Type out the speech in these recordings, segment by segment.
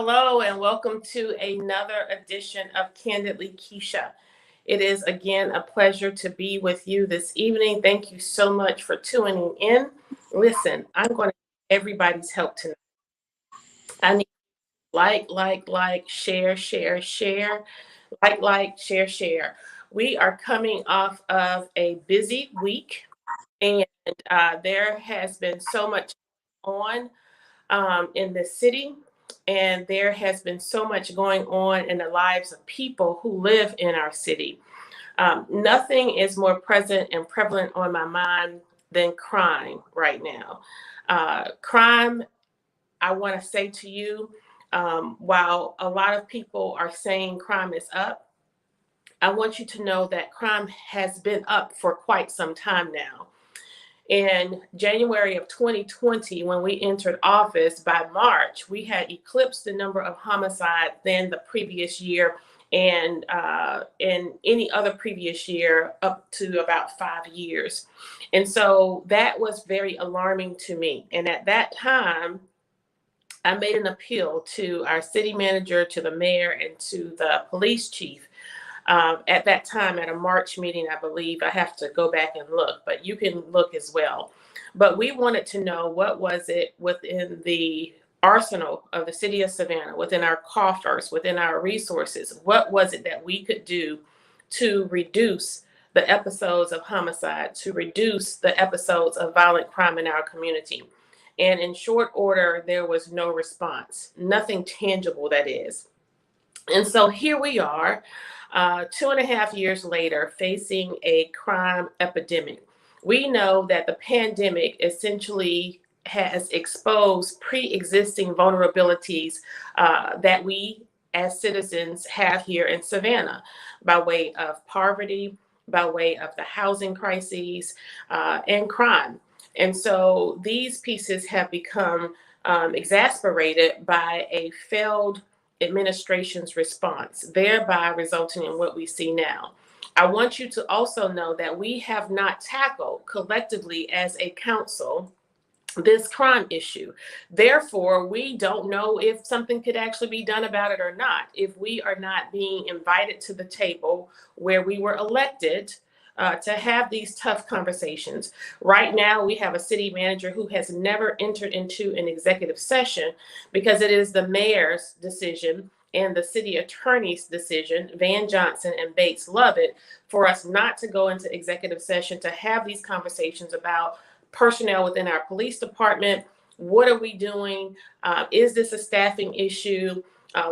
Hello, and welcome to another edition of Candidly Kesha. It is again a pleasure to be with you this evening. Thank you so much for tuning in. Listen, I'm going to need everybody's help tonight. I need share, share, share, share, share. We are coming off of a busy week, and there has been so much on in the city, and there has been so much going on in the lives of people who live in our city. Nothing is more present and prevalent on my mind than crime right now. Crime, I want to say to you, while a lot of people are saying crime is up, I want you to know that crime has been up for quite some time now. In January of 2020, when we entered office, by March, we had eclipsed the number of homicides than the previous year, and in any other previous year up to about 5 years. And so that was very alarming to me. And at that time, I made an appeal to our city manager, to the mayor, and to the police chief. At that time, at a March meeting, I believe. I have to go back and look, but you can look as well. But we wanted to know, what was it within the arsenal of the city of Savannah, within our coffers, within our resources, what was it that we could do to reduce the episodes of homicide, to reduce the episodes of violent crime in our community? And in short order, there was no response, nothing tangible, that is. And so here we are, 2.5 years later, facing a crime epidemic. We know that the pandemic essentially has exposed pre-existing vulnerabilities that we as citizens have here in Savannah, by way of poverty, by way of the housing crises, and crime. And so these pieces have become exasperated by a failed administration's response, thereby resulting in what we see now. I want you to also know that we have not tackled collectively as a council this crime issue. Therefore, we don't know if something could actually be done about it or not, if we are not being invited to the table where we were elected to have these tough conversations. Right now, we have a city manager who has never entered into an executive session because it is the mayor's decision and the city attorney's decision, Van Johnson and Bates Lovett, for us not to go into executive session to have these conversations about personnel within our police department. What are we doing? Is this a staffing issue?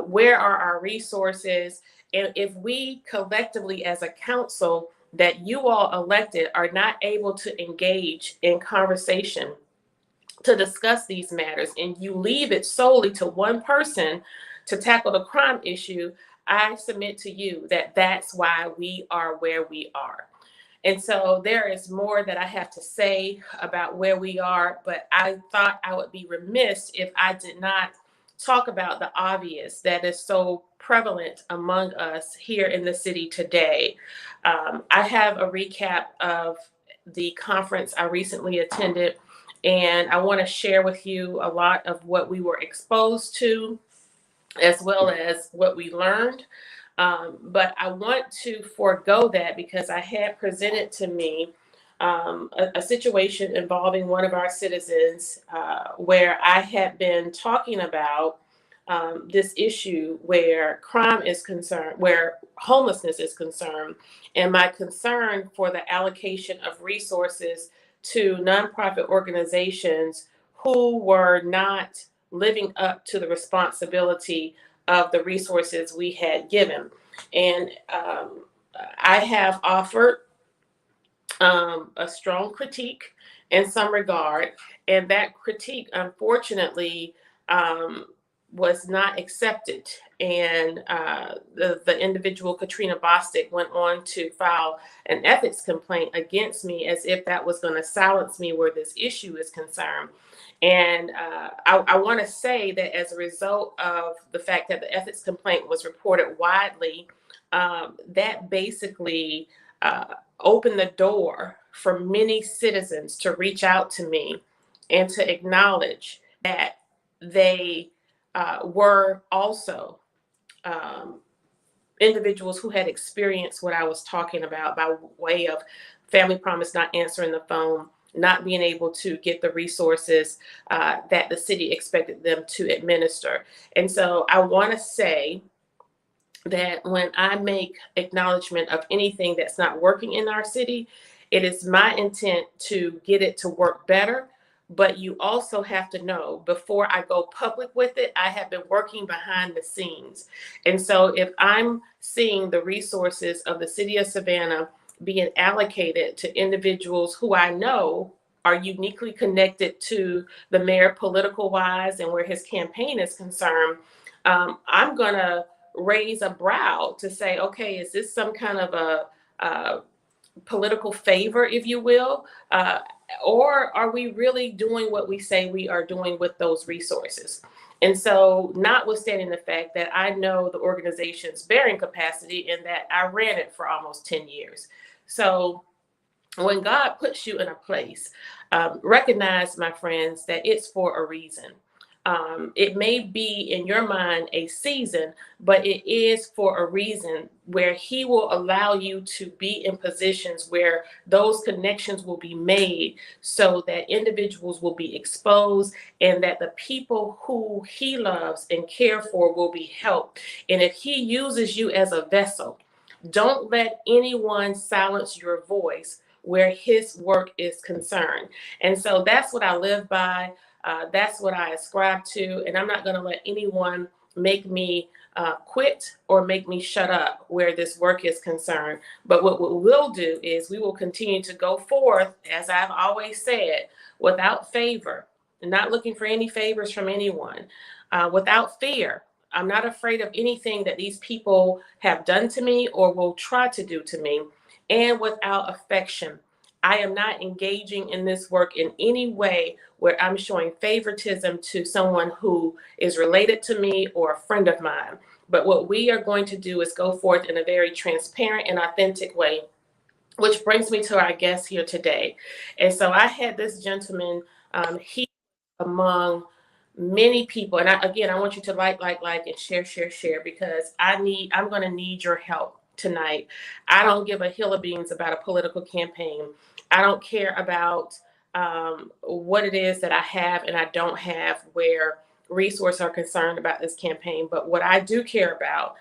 Where are our resources? And if we collectively as a council that you all elected are not able to engage in conversation to discuss these matters, and you leave it solely to one person to tackle the crime issue, I submit to you that that's why we are where we are. And so there is more that I have to say about where we are, but I thought I would be remiss if I did not talk about the obvious that is so prevalent among us here in the city today. I have a recap of the conference I recently attended, and I want to share with you a lot of what we were exposed to, as well as what we learned. But I want to forego that because I had presented to me a situation involving one of our citizens where I had been talking about this issue where crime is concerned, where homelessness is concerned, and my concern for the allocation of resources to nonprofit organizations who were not living up to the responsibility of the resources we had given. And I have offered a strong critique in some regard, and that critique, unfortunately, was not accepted. And the individual, Katrina Bostic, went on to file an ethics complaint against me as if that was going to silence me where this issue is concerned. And I want to say that as a result of the fact that the ethics complaint was reported widely, that basically opened the door for many citizens to reach out to me and to acknowledge that they were also um, individuals who had experienced what I was talking about by way of family promise not answering the phone, not being able to get the resources that the city expected them to administer. And so I want to say that when I make acknowledgement of anything that's not working in our city, it is my intent to get it to work better. But you also have to know before I go public with it, I have been working behind the scenes. And so if I'm seeing the resources of the city of Savannah being allocated to individuals who I know are uniquely connected to the mayor political wise and where his campaign is concerned, I'm going to raise a brow to say, okay, is this some kind of a political favor, if you will? Or are we really doing what we say we are doing with those resources? And so, notwithstanding the fact that I know the organization's bearing capacity and that I ran it for almost 10 years. So, when God puts you in a place, recognize, my friends, that it's for a reason. It may be in your mind a season, but it is for a reason where He will allow you to be in positions where those connections will be made so that individuals will be exposed and that the people who He loves and care for will be helped. And if He uses you as a vessel, don't let anyone silence your voice where His work is concerned. And so that's what I live by. That's what I ascribe to. And I'm not going to let anyone make me quit or make me shut up where this work is concerned. But what we will do is we will continue to go forth, as I've always said, without favor, not looking for any favors from anyone, without fear. I'm not afraid of anything that these people have done to me or will try to do to me, and without affection. I am not engaging in this work in any way where I'm showing favoritism to someone who is related to me or a friend of mine. But what we are going to do is go forth in a very transparent and authentic way, which brings me to our guest here today. And so I had this gentleman, he among many people, and again, I want you to like, and share, because I'm going to need your help tonight. I don't give a hill of beans about a political campaign. I don't care about what it is that I have and I don't have where resources are concerned about this campaign. But what I do care about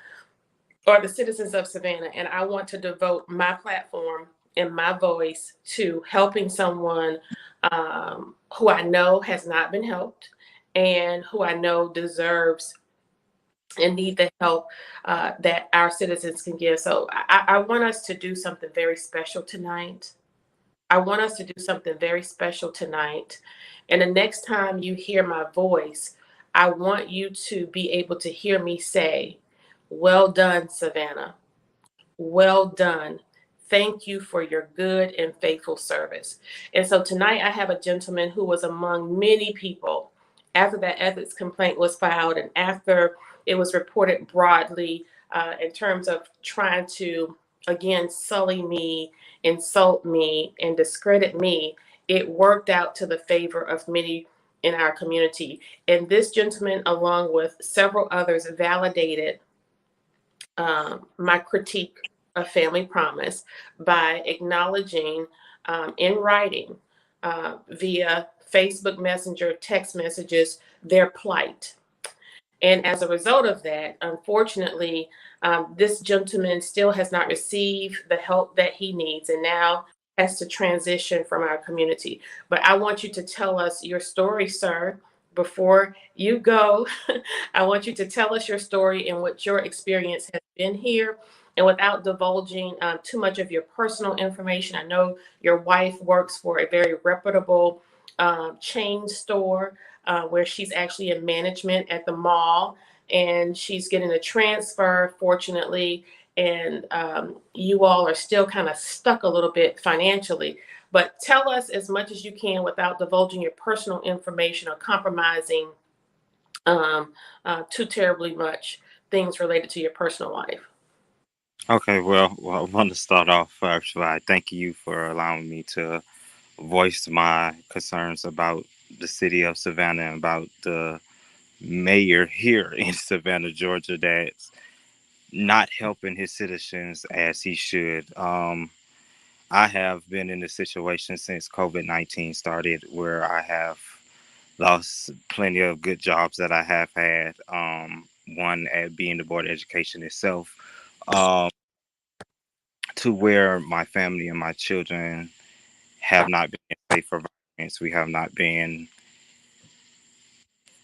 are the citizens of Savannah, and I want to devote my platform and my voice to helping someone who I know has not been helped and who I know deserves and need the help that our citizens can give. So I want us to do something very special tonight. I want us to do something very special tonight. And the next time you hear my voice, I want you to be able to hear me say, "Well done, Savannah. Well done. Thank you for your good and faithful service." And so tonight I have a gentleman who was among many people after that ethics complaint was filed and after it was reported broadly in terms of trying to, again, sully me, insult me, and discredit me. It worked out to the favor of many in our community. And this gentleman, along with several others, validated my critique of Family Promise by acknowledging in writing via Facebook Messenger, text messages, their plight. And as a result of that, unfortunately, this gentleman still has not received the help that he needs and now has to transition from our community. But I want you to tell us your story, sir. Before you go, I want you to tell us your story and what your experience has been here. And without divulging too much of your personal information, I know your wife works for a very reputable chain store where she's actually in management at the mall, and she's getting a transfer, fortunately. And you all are still kind of stuck a little bit financially. But tell us as much as you can without divulging your personal information or compromising too terribly much things related to your personal life. Okay, well, I want to start off first by thanking you for allowing me to voice my concerns about the city of Savannah and about the mayor here in Savannah, Georgia, that's not helping his citizens as he should. I have been in a situation since COVID-19 started where I have lost plenty of good jobs that I have had. One at being the board of education itself, um, to where my family and my children have not been in safe environments. We have not been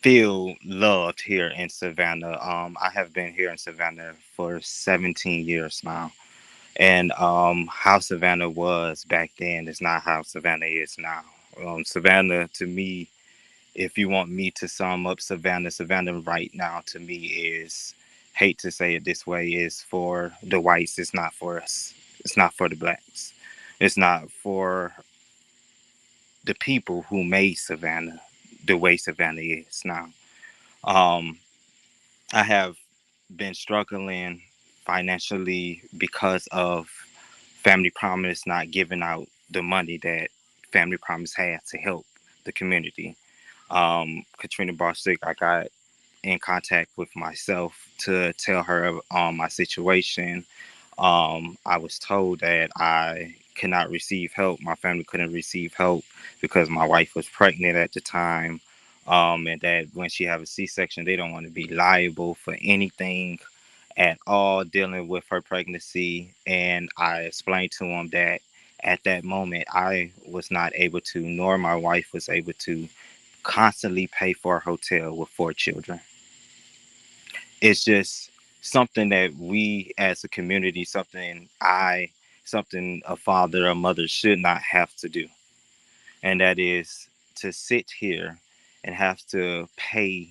feel loved here in Savannah. I have been here in Savannah for 17 years now. And how Savannah was back then is not how Savannah is now. Savannah, to me, if you want me to sum up Savannah, Savannah right now to me is, hate to say it this way, is for the whites. It's not for us. It's not for the blacks. It's not for the people who made Savannah the way Savannah is now. Um, I have been struggling financially because of Family Promise not giving out the money that Family Promise had to help the community. Katrina Barsick, I got in contact with myself to tell her my situation. I was told that I could not receive help. My family couldn't receive help because my wife was pregnant at the time. And that when she have a C-section, they don't want to be liable for anything at all dealing with her pregnancy. And I explained to them that at that moment, I was not able to, nor my wife was able to constantly pay for a hotel with 4 children. It's just something that we as a community, something a father or mother should not have to do. And that is to sit here and have to pay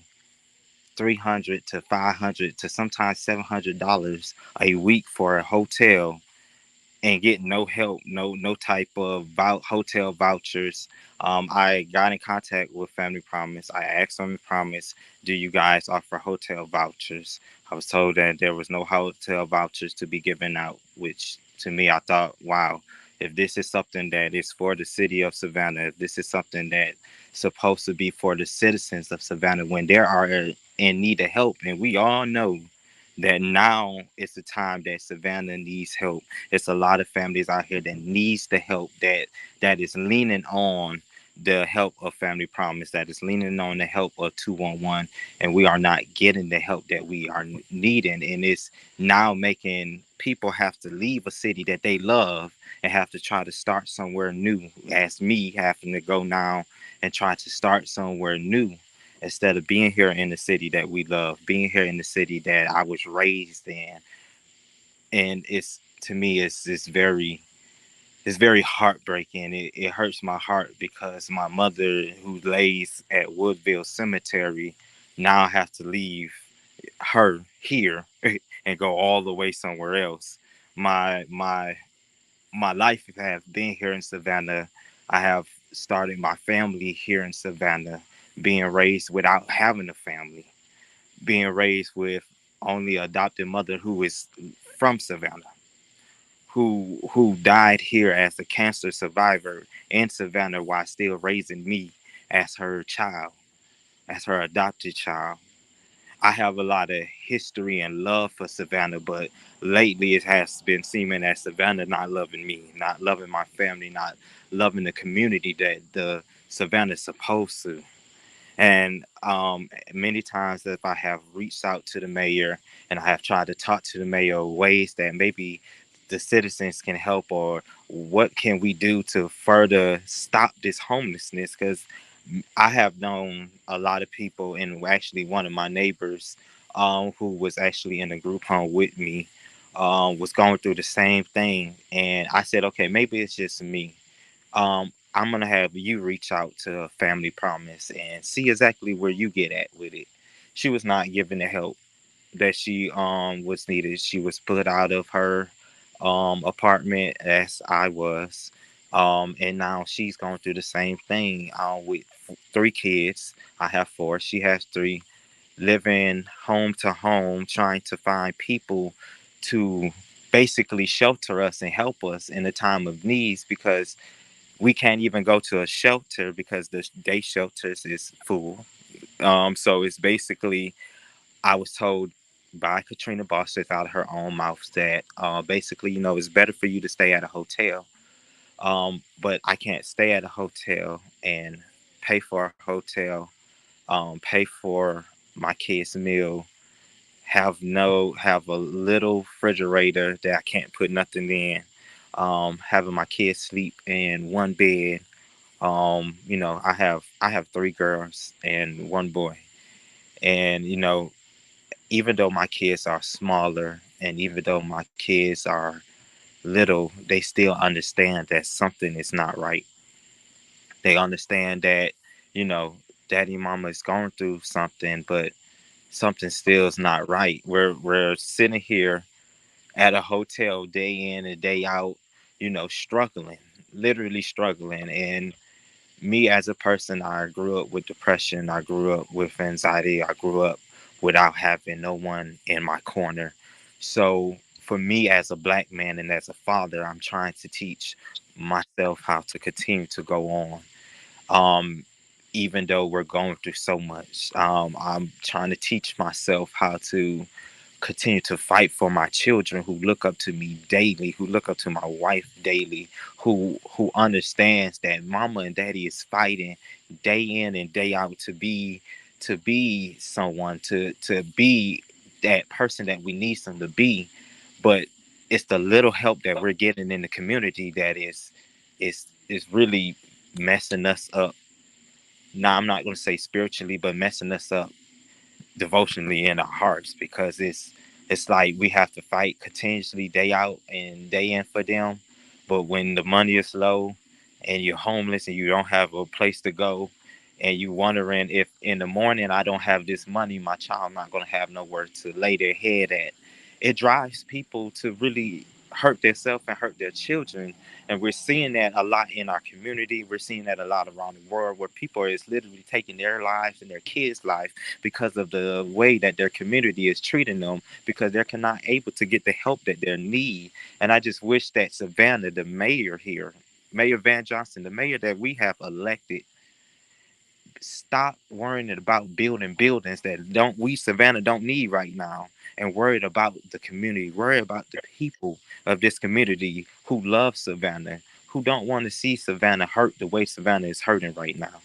300 to 500 to sometimes $700 a week for a hotel and get no help, no type of hotel vouchers. I got in contact with Family Promise. I asked Family Promise, "Do you guys offer hotel vouchers?" I was told that there was no hotel vouchers to be given out, which to me I thought, wow, if this is something that is for the city of Savannah, if this is something that supposed to be for the citizens of Savannah when they are in need of help, and we all know that now is the time that Savannah needs help. It's a lot of families out here that needs the help, that is leaning on the help of Family Promise, that is leaning on the help of 211, and we are not getting the help that we are needing. And it's now making people have to leave a city that they love and have to try to start somewhere new, as me having to go now and try to start somewhere new instead of being here in the city that we love, being here in the city that I was raised in. And it's, to me, it's very heartbreaking. It hurts my heart because my mother, who lays at Woodville Cemetery, now have to leave her here and go all the way somewhere else. My my my life have been here in Savannah. I have started my family here in Savannah, being raised without having a family, being raised with only adopted mother who is from Savannah, who died here as a cancer survivor in Savannah while still raising me as her child, as her adopted child. I have a lot of history and love for Savannah, but lately it has been seeming that Savannah not loving me, not loving my family, not loving the community that the Savannah is supposed to. And many times, if I have reached out to the mayor and I have tried to talk to the mayor ways that maybe the citizens can help, or what can we do to further stop this homelessness? Because I have known a lot of people, and actually one of my neighbors, who was actually in a group home with me, was going through the same thing. And I said, okay, maybe it's just me. I'm gonna have you reach out to Family Promise and see exactly where you get at with it. She was not given the help that she was needed. She was put out of her apartment as I was. And now she's going through the same thing with 3 kids. I have four. She has three. Living home to home, trying to find people to basically shelter us and help us in a time of needs, because we can't even go to a shelter because the day shelters is full. So it's basically, I was told by Katrina Bostic out of her own mouth that basically, it's better for you to stay at a hotel. But I can't stay at a hotel and pay for a hotel, pay for my kids' meal, have a little refrigerator that I can't put nothing in, having my kids sleep in one bed. I have three girls and one boy, and even though my kids are smaller and even though my kids are little, they still understand that something is not right. They understand that, you know, daddy mama is going through something, but something still is not right. We're sitting here at a hotel day in and day out, struggling, literally struggling. And me as a person, I grew up with depression. I grew up with anxiety. I grew up without having no one in my corner. So for me as a black man and as a father, I'm trying to teach myself how to continue to go on. Um, Even though we're going through so much, I'm trying to teach myself how to continue to fight for my children who look up to me daily, who look up to my wife daily, who understands that mama and daddy is fighting day in and day out to be someone, to be that person that we need them to be. But it's the little help that we're getting in the community that is really messing us up. Now I'm not going to say spiritually, but messing us up devotionally in our hearts, because it's like we have to fight continuously day out and day in for them. But when the money is low and you're homeless and you don't have a place to go, and you wondering if in the morning I don't have this money, my child not going to have nowhere to lay their head at, it drives people to really hurt themselves and hurt their children. And we're seeing that a lot in our community. We're seeing that a lot around the world, where people is literally taking their lives and their kids' life because of the way that their community is treating them, because they're not able to get the help that they need. And I just wish that Savannah, the mayor here, Mayor Van Johnson, the mayor that we have elected, stop worrying about building buildings that don't we Savannah don't need right now, and worried about the community, worry about the people of this community who love Savannah, who don't want to see Savannah hurt the way Savannah is hurting right now.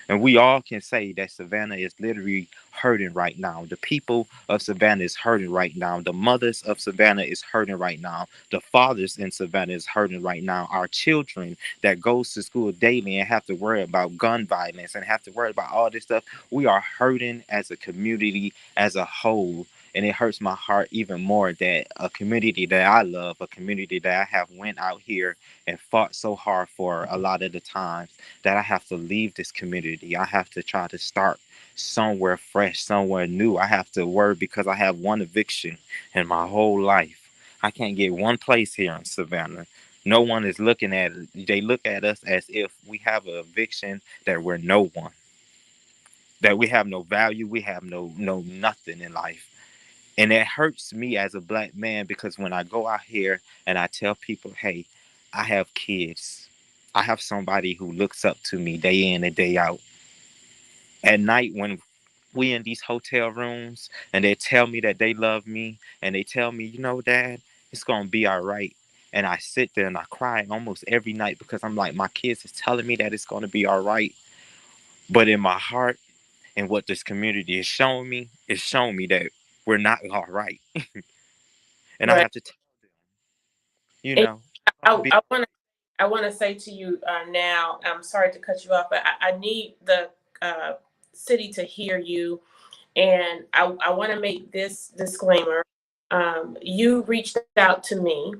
And we all can say that Savannah is literally hurting right now. The people of Savannah is hurting right now. The mothers of Savannah is hurting right now. The fathers in Savannah is hurting right now. Our children that goes to school daily and have to worry about gun violence and have to worry about all this stuff. We are hurting as a community as a whole. And it hurts my heart even more that a community that I love, a community that I have went out here and fought so hard for a lot of the times, that I have to leave this community. I have to try to start somewhere fresh, somewhere new. I have to worry because I have one eviction in my whole life. I can't get one place here in Savannah. No one is looking at it. They look at us as if we have an eviction, that we're no one, that we have no value, we have no nothing in life. And it hurts me as a black man, because when I go out here and I tell people, hey, I have kids, I have somebody who looks up to me day in and day out. At night, when we in these hotel rooms and they tell me that they love me and they tell me, Dad, it's gonna be all right. And I sit there and I cry almost every night, because I'm like, my kids is telling me that it's gonna be all right. But in my heart, and what this community is showing me that we're not all right. And I Right. have to tell them, And it's gonna I, be. I want to I want to say to you now, I'm sorry to cut you off, but I need the uh, city to hear you. And I want to make this disclaimer. You reached out to me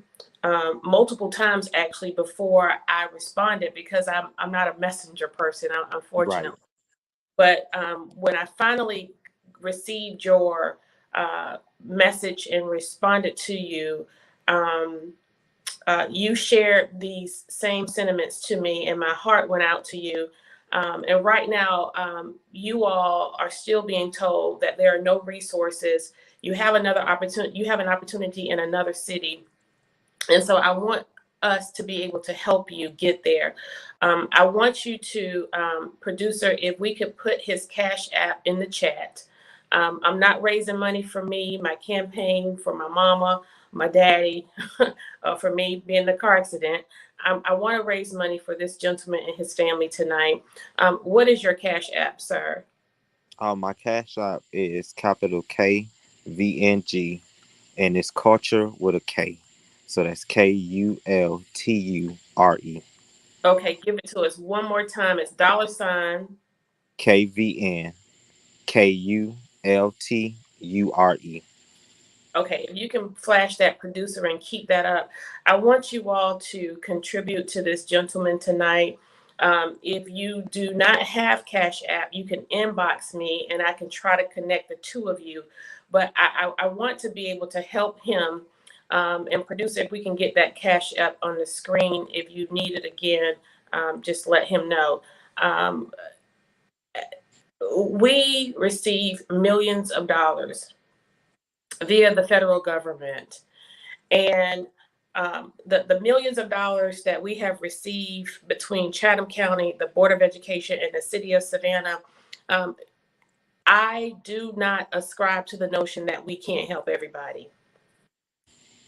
multiple times actually before I responded, because I'm not a messenger person, Right. unfortunately. But when I finally received your message and responded to you, um, you shared these same sentiments to me, and my heart went out to you. And right now, you all are still being told that there are no resources. You have another opportunity. You have an opportunity in another city, and so I want us to be able to help you get there. I want you to, producer, if we could put his Cash App in the chat. I'm not raising money for me, my campaign, for my mama, my daddy, for me being in the car accident. I want to raise money for this gentleman and his family tonight. What is your Cash App, sir? My cash app is capital KVNG, and it's culture with a K. So that's KULTURE. Okay, give it to us one more time. It's dollar sign. KVN KULTURE. Okay, if you can flash that, producer, and keep that up. I want you all to contribute to this gentleman tonight. If you do not have Cash App, you can inbox me and I can try to connect the two of you. But I want to be able to help him. And producer, if we can get that Cash App on the screen, if you need it again, just let him know. Um, we receive millions of dollars via the federal government. And the millions of dollars that we have received between Chatham County, the Board of Education, and the city of Savannah, um, I do not ascribe to the notion that we can't help everybody.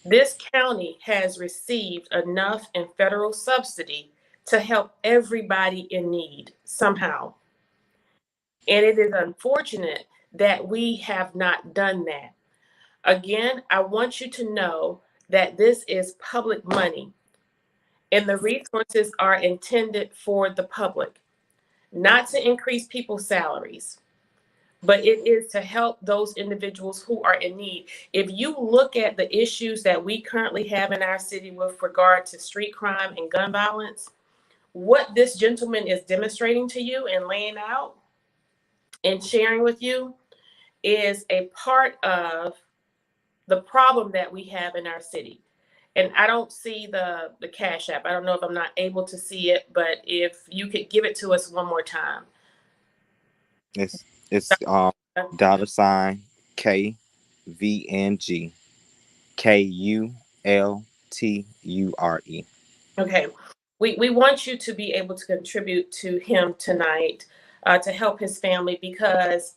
This county has received enough in federal subsidy to help everybody in need somehow. And it is unfortunate that we have not done that. Again, I want you to know that this is public money and the resources are intended for the public, not to increase people's salaries, but it is to help those individuals who are in need. If you look at the issues that we currently have in our city with regard to street crime and gun violence, what this gentleman is demonstrating to you and laying out and sharing with you is a part of the problem that we have in our city. And I don't see the Cash App. I don't know if I'm not able to see it, but if you could give it to us one more time. It's dollar sign KVNG KULTURE. Okay. We want you to be able to contribute to him tonight, to help his family, because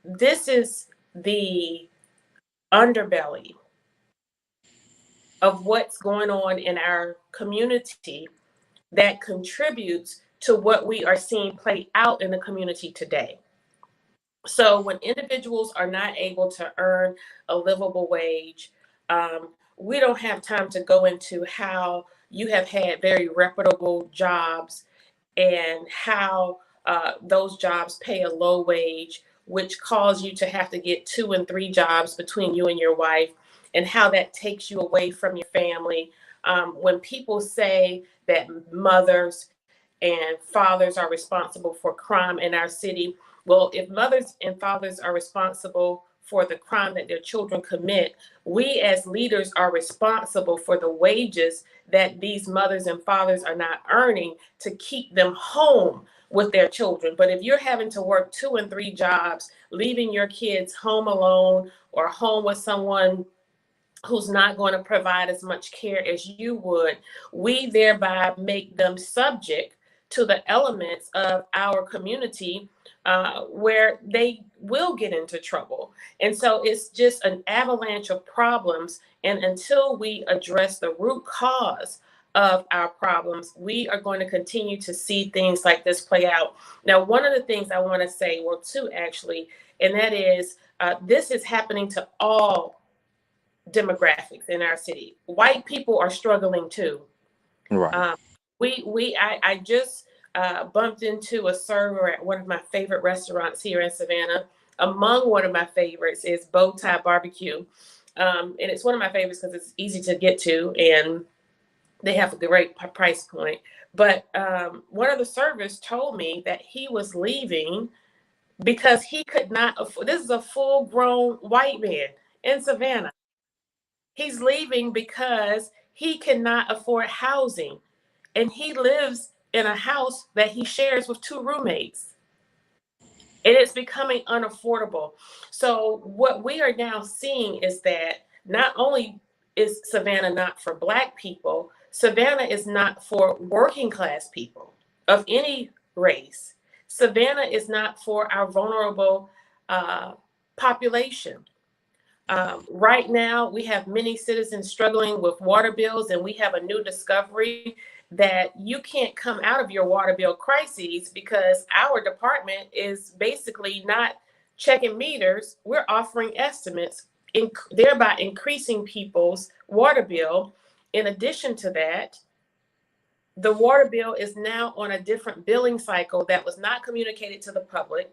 this is the underbelly of what's going on in our community that contributes to what we are seeing play out in the community today. So when individuals are not able to earn a livable wage, we don't have time to go into how you have had very reputable jobs and how those jobs pay a low wage, which cause you to have to get 2 and 3 jobs between you and your wife, and how that takes you away from your family. When people say that mothers and fathers are responsible for crime in our city, well, if mothers and fathers are responsible for the crime that their children commit, we as leaders are responsible for the wages that these mothers and fathers are not earning to keep them home with their children. But if you're having to work 2 and 3 jobs, leaving your kids home alone or home with someone who's not going to provide as much care as you would, we thereby make them subject to the elements of our community, where they will get into trouble. And so it's just an avalanche of problems. And until we address the root cause of our problems, we are going to continue to see things like this play out. Now, one of the things I want to say, well, two actually, and that is, this is happening to all demographics in our city. White people are struggling too. Right. Um, I just bumped into a server at one of my favorite restaurants here in Savannah. Among one of my favorites is Bow Tie Barbecue. And it's one of my favorites because it's easy to get to and they have a great price point. But one of the servers told me that he was leaving because he could not afford. This is a full grown white man in Savannah. He's leaving because he cannot afford housing. And he lives in a house that he shares with 2 roommates. And it's becoming unaffordable. So, what we are now seeing is that not only is Savannah not for Black people, Savannah is not for working class people of any race. Savannah is not for our vulnerable uh, population. Right now, we have many citizens struggling with water bills, and we have a new discovery that you can't come out of your water bill crises because our department is basically not checking meters. We're offering estimates, thereby increasing people's water bill. In addition to that, the water bill is now on a different billing cycle that was not communicated to the public.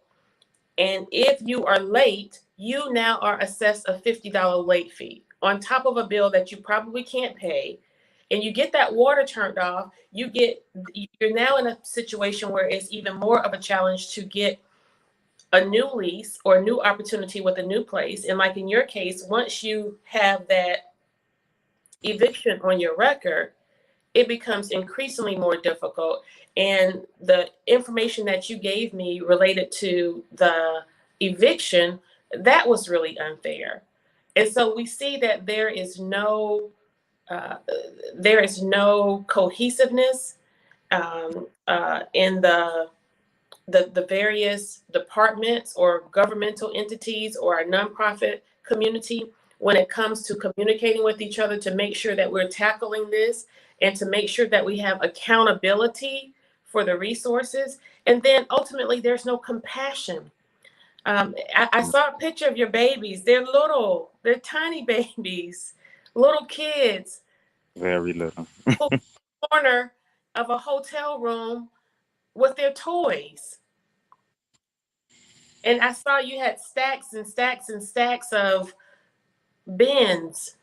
And if you are late, you now are assessed a $50 late fee on top of a bill that you probably can't pay. And you get that water turned off, you're now in a situation where it's even more of a challenge to get a new lease or a new opportunity with a new place. And like in your case, once you have that eviction on your record, it becomes increasingly more difficult. And the information that you gave me related to the eviction, that was really unfair. And so we see that uh, there is no cohesiveness in the various departments or governmental entities or our nonprofit community when it comes to communicating with each other to make sure that we're tackling this and to make sure that we have accountability for the resources. And then ultimately, there's no compassion. I saw a picture of your babies. They're little, they're tiny babies, little kids Very little. who are in the corner of a hotel room with their toys. And I saw you had stacks and stacks and stacks of bins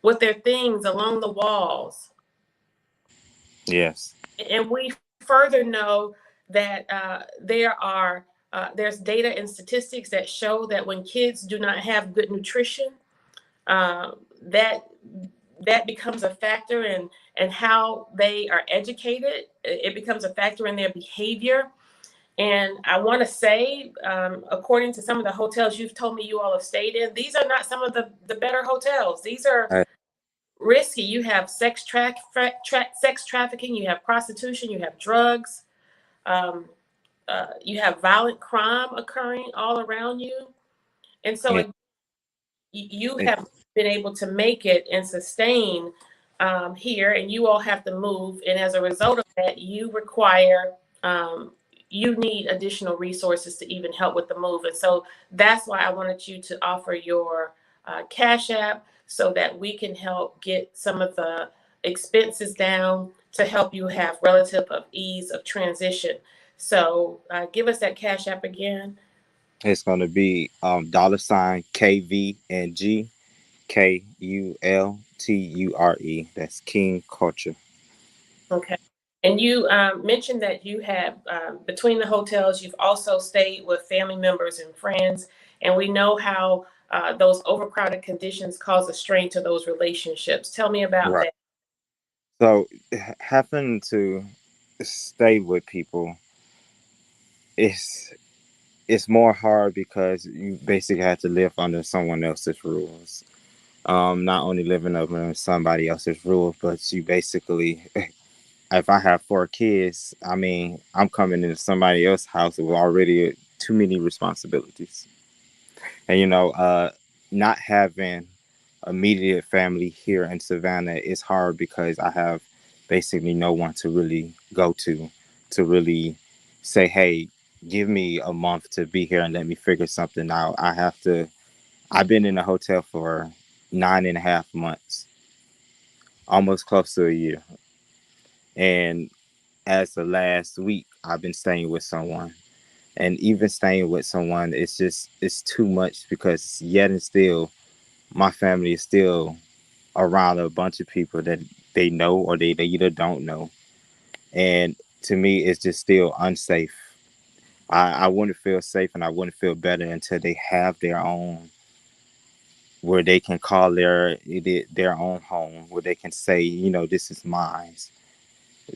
with their things along the walls. Yes. And we further know that there's data and statistics that show that when kids do not have good nutrition, that becomes a factor in how they are educated. It becomes a factor in their behavior. And I want to say, according to some of the hotels you've told me you all have stayed in, these are not some of the better hotels. These are I, risky. You have sex trafficking, you have prostitution, you have drugs, um, you have violent crime occurring all around you. And so yeah. you have been able to make it and sustain here, and you all have to move. And as a result of that, um, you need additional resources to even help with the move. And so that's why I wanted you to offer your Cash App so that we can help get some of the expenses down to help you have relative of ease of transition. So give us that Cash App again. It's gonna be $ KVNG KULTURE. That's King Culture. Okay. And you mentioned that you have, between the hotels, you've also stayed with family members and friends. And we know how those overcrowded conditions cause a strain to those relationships. Tell me about Right. that. So having to stay with people is it's more hard because you basically have to live under someone else's rules. Not only living under somebody else's rules, but you basically, if I have 4 kids, I mean, I'm coming into somebody else's house with already too many responsibilities. And not having immediate family here in Savannah is hard because I have basically no one to really go to really say, hey, give me a month to be here and let me figure something out. I've been in a hotel for 9.5 months, almost close to a year. And as the last week, I've been staying with someone. And even staying with someone, it's too much because yet and still, my family is still around a bunch of people that they know or they either don't know. And to me, it's just still unsafe. I wouldn't feel safe and I wouldn't feel better until they have their own, where they can call their own home, where they can say, this is mine.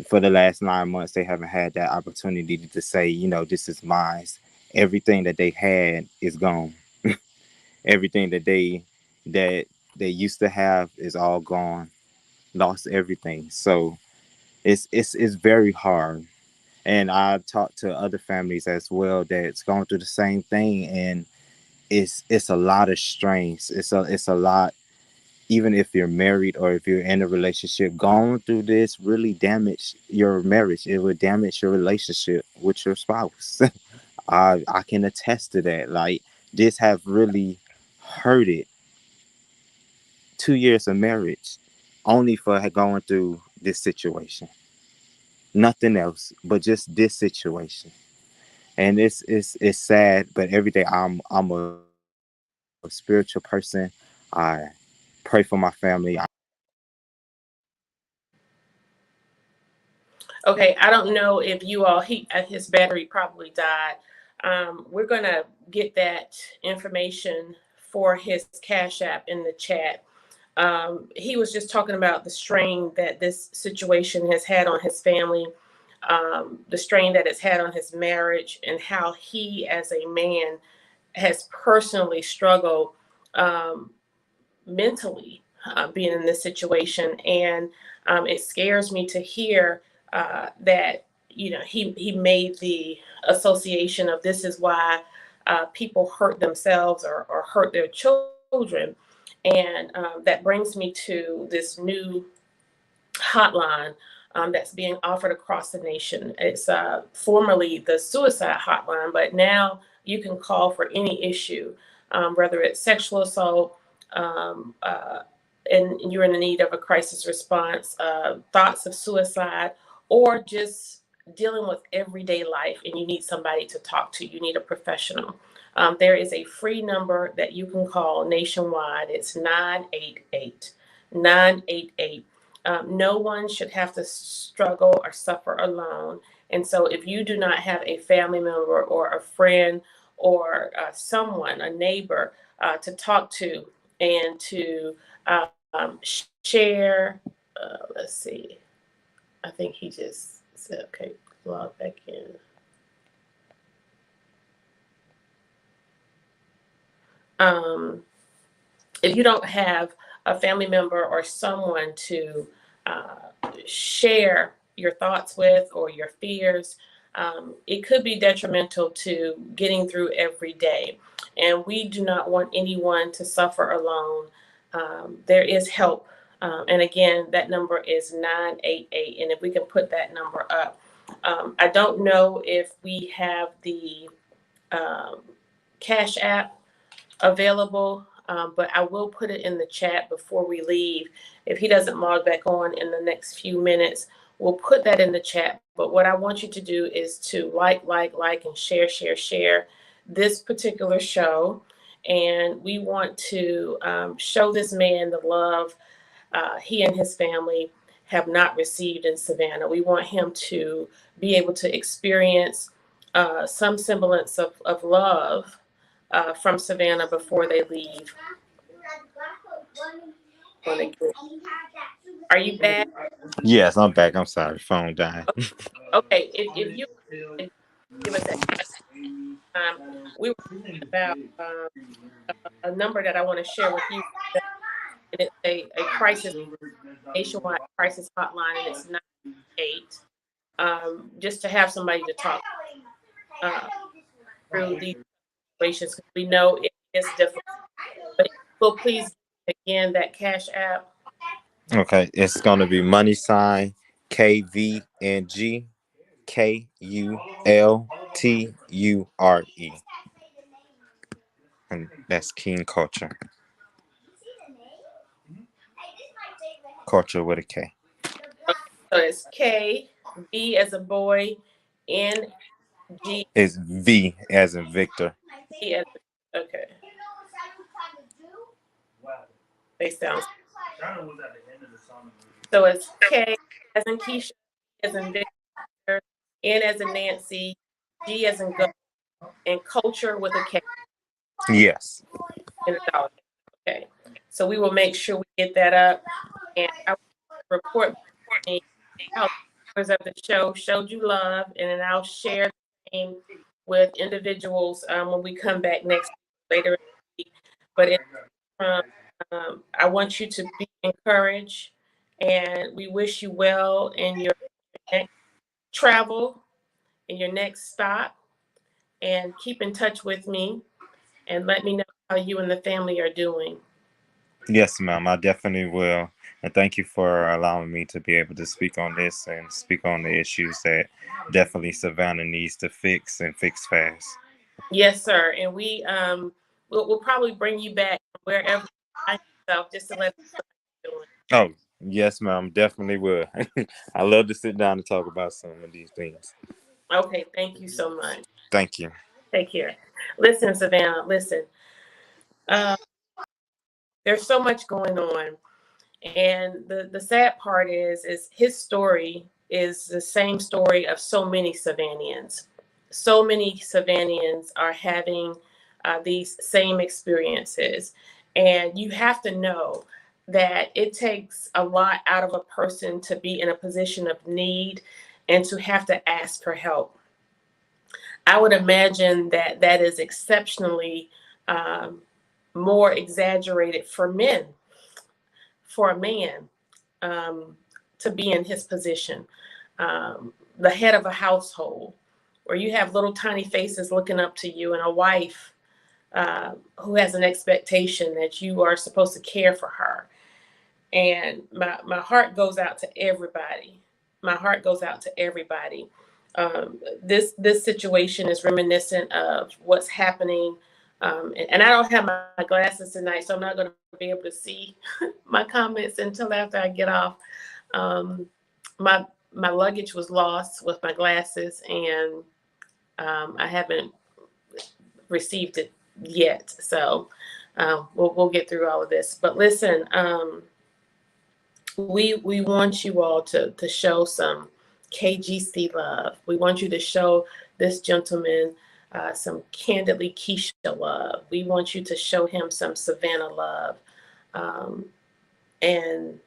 For the last 9 months, they haven't had that opportunity to say, this is mine. Everything that they had is gone. Everything that they used to have is all gone. lost everything. So it's very hard. And I've talked to other families as well that's going through the same thing, and it's a lot of strains. It's a lot. Even if you're married or if you're in a relationship, going through this really damage your marriage. It would damage your relationship with your spouse. I can attest to that. Like, this have really hurted 2 years of marriage only for going through this situation. Nothing else, but just this situation. And it's sad, but every day I'm a spiritual person. I pray for my family. I Okay, I don't know if you all, his battery probably died. We're gonna get that information for his Cash App in the chat. He was just talking about the strain that this situation has had on his family, the strain that it's had on his marriage, and how he, as a man, has personally struggled um, mentally being in this situation. And it scares me to hear that, he made the association of this is why people hurt themselves or hurt their children. And that brings me to this new hotline that's being offered across the nation. It's formerly the suicide hotline, but now you can call for any issue, whether it's sexual assault, um, uh, and you're in the need of a crisis response, thoughts of suicide, or just dealing with everyday life and you need somebody to talk to, you need a professional. There is a free number that you can call nationwide. It's 988 988. No one should have to struggle or suffer alone. And so, if you do not have a family member or a friend or someone, a neighbor, to talk to and to share, let's see. I think he just said, okay, log back in. Um, if you don't have a family member or someone to share your thoughts with or your fears, it could be detrimental to getting through every day. And we do not want anyone to suffer alone. There is help. And again, that number is 988. And if we can put that number up, I don't know if we have the um, Cash App available, but I will put it in the chat before we leave. If he doesn't log back on in the next few minutes, we'll put that in the chat. But what I want you to do is to like, and share this particular show. And we want to show this man the love he and his family have not received in Savannah. We want him to be able to experience some semblance of love from Savannah before they leave. Are you back? Yes, I'm back. I'm sorry, phone died. Okay, if you give us that time, we were talking about a number that I want to share with you, and it's a crisis nationwide crisis hotline, and it's 98. Just to have somebody to talk uh, through these situations because we know it is difficult. But if you will please again that Cash App. Okay, it's gonna be money sign KVNG KULTURE, and that's King Culture. Culture with a K. Okay, so it's K B as a boy, N G It's V as in Victor. E as okay. They sound so it's K as in Keisha, as in Victor, N as in Nancy, G as in go, and culture with a K Yes. in a dollar. Okay. So we will make sure we get that up, and I will report back how the viewers of the show showed you love, and then I'll share the same with individuals when we come back next later in the week. But in, um, I want you to be encouraged. And we wish you well in your next travel, in your next stop. And keep in touch with me and let me know how you and the family are doing. Yes, ma'am, I definitely will. And thank you for allowing me to be able to speak on this and speak on the issues that definitely Savannah needs to fix and fix fast. Yes, sir. And we'll probably bring you back wherever you find yourself just to let us know how you're doing. Oh, yes, ma'am, definitely will. I love to sit down and talk about some of these things. Okay, thank you so much. Thank you. Take care. Listen, Savannah, listen. Uh, there's so much going on. And the sad part is his story is the same story of so many Savannians. So many Savannians are having these same experiences. And you have to know that it takes a lot out of a person to be in a position of need and to have to ask for help. I would imagine that that is exceptionally um, more exaggerated for men, for a man um, to be in his position, the head of a household, where you have little tiny faces looking up to you, and a wife who has an expectation that you are supposed to care for her. And my heart goes out to everybody. My heart goes out to everybody. This situation is reminiscent of what's happening. And I don't have my glasses tonight, so I'm not going to be able to see my comments until after I get off. Um, my my luggage was lost with my glasses, and I haven't received it yet. So we'll get through all of this. But listen, we want you all to show some KGC love. We want you to show this gentleman some Candidly Kesha love. We want you to show him some Savannah love. Um, and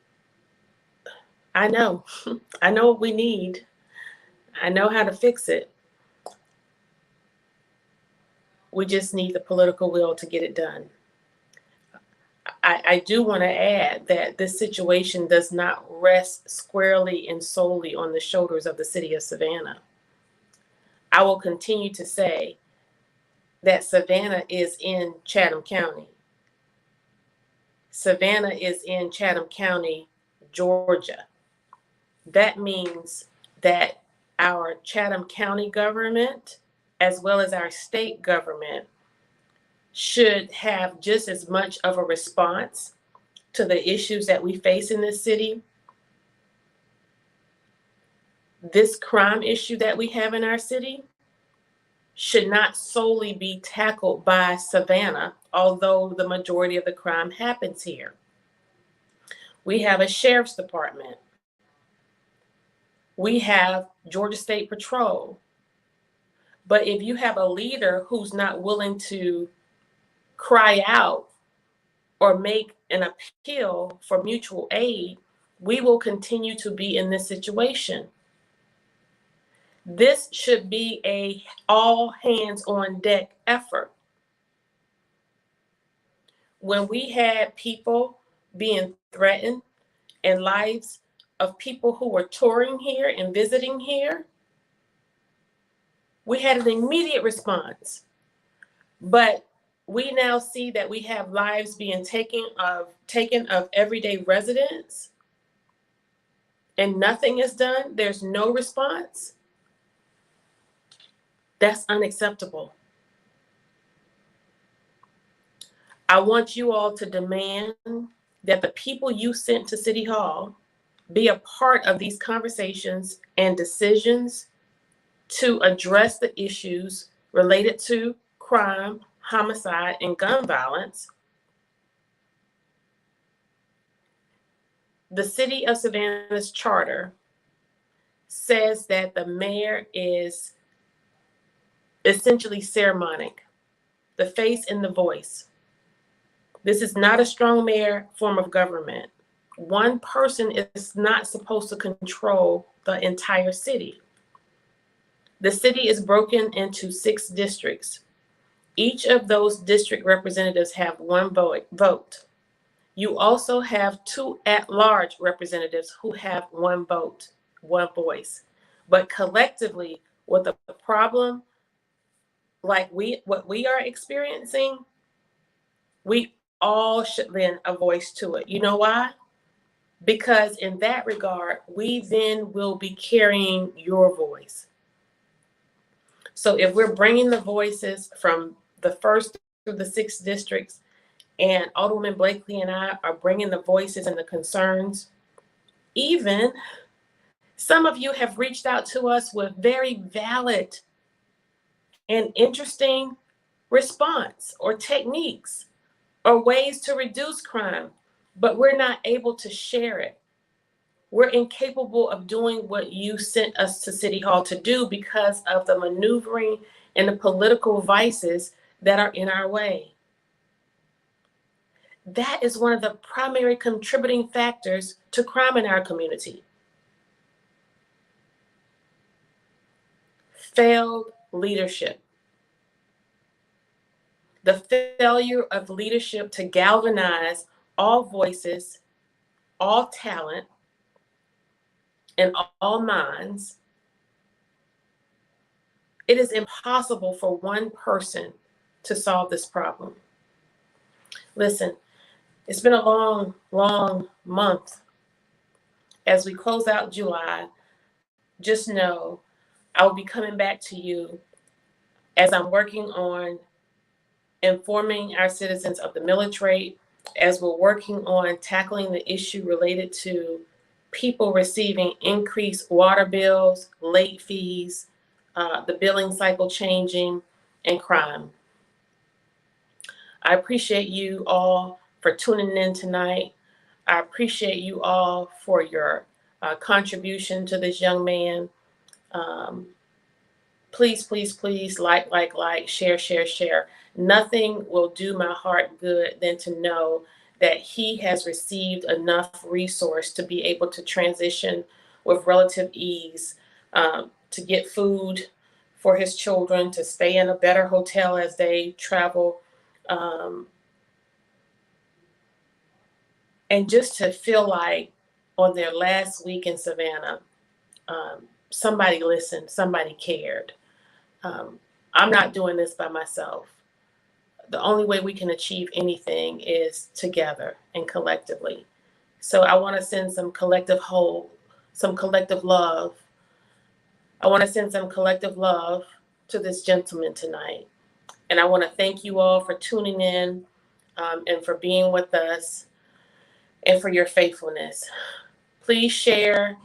I know, I know what we need. I know how to fix it. We just need the political will to get it done. I do want to add that this situation does not rest squarely and solely on the shoulders of the city of Savannah. I will continue to say that Savannah is in Chatham County. Savannah is in Chatham County, Georgia. That means that our Chatham County government, as well as our state government, should have just as much of a response to the issues that we face in this city. This crime issue that we have in our city should not solely be tackled by Savannah, although the majority of the crime happens here. We have a sheriff's department. We have Georgia State Patrol. But if you have a leader who's not willing to cry out or make an appeal for mutual aid, we will continue to be in this situation. This should be a all hands on deck effort. When we had people being threatened and lives of people who were touring here and visiting here, we had an immediate response. But we now see that we have lives being taken of everyday residents, and nothing is done. There's no response. That's unacceptable. I want you all to demand that the people you sent to City Hall be a part of these conversations and decisions to address the issues related to crime, homicide, and gun violence. The City of Savannah's charter says that the mayor is essentially sermonic, the face and the voice. This is not a strong mayor form of government. One person is not supposed to control the entire city. The city is broken into 6 districts. Each of those district representatives have one vote. You also have two at-large representatives who have one vote, one voice. But collectively, with a problem like what we are experiencing, we all should lend a voice to it. You know why? Because in that regard, we then will be carrying your voice. So if we're bringing the voices from the first through the sixth districts, and Alderwoman Blakely and I are bringing the voices and the concerns, even some of you have reached out to us with very valid and interesting response or techniques or ways to reduce crime, but we're not able to share it. We're incapable of doing what you sent us to City Hall to do because of the maneuvering and the political vices that are in our way. That is one of the primary contributing factors to crime in our community. Failed leadership. The failure of leadership to galvanize all voices, all talent, and all minds. It is impossible for one person to solve this problem. Listen, it's been a long, long month. As we close out July, just know I will be coming back to you as I'm working on informing our citizens of the millage rate, as we're working on tackling the issue related to people receiving increased water bills, late fees, the billing cycle changing, and crime. I appreciate you all for tuning in tonight. I appreciate you all for your contribution to this young man. Please, please, please like, share, share, share. Nothing will do my heart good than to know that he has received enough resource to be able to transition with relative ease, to get food for his children, to stay in a better hotel as they travel, and just to feel like on their last week in Savannah, somebody listened, somebody cared. I'm not doing this by myself. The only way we can achieve anything is together and collectively. So I want to send some collective hope, some collective love. I want to send some collective love to this gentleman tonight. And I want to thank you all for tuning in, and for being with us, and for your faithfulness. Please share,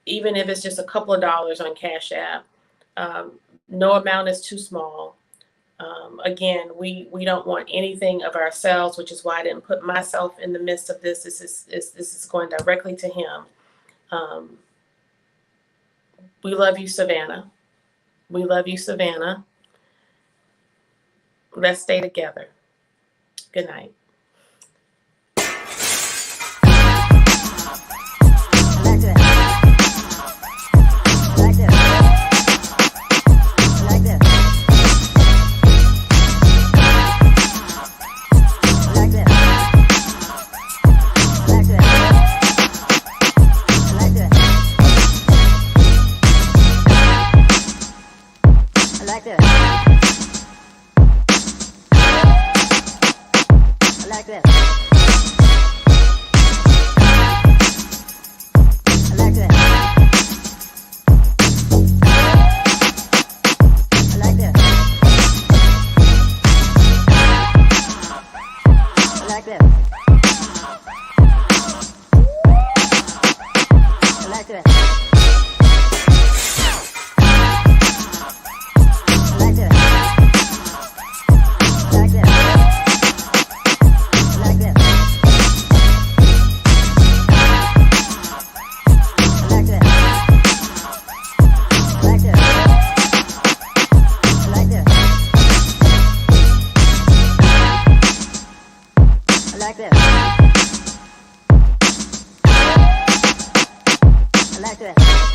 even if it's just a couple of dollars on Cash App. No amount is too small. Again, we don't want anything of ourselves, which is why I didn't put myself in the midst of this. This is going directly to him. We love you, Savannah. We love you, Savannah. Let's stay together. Good night. like this.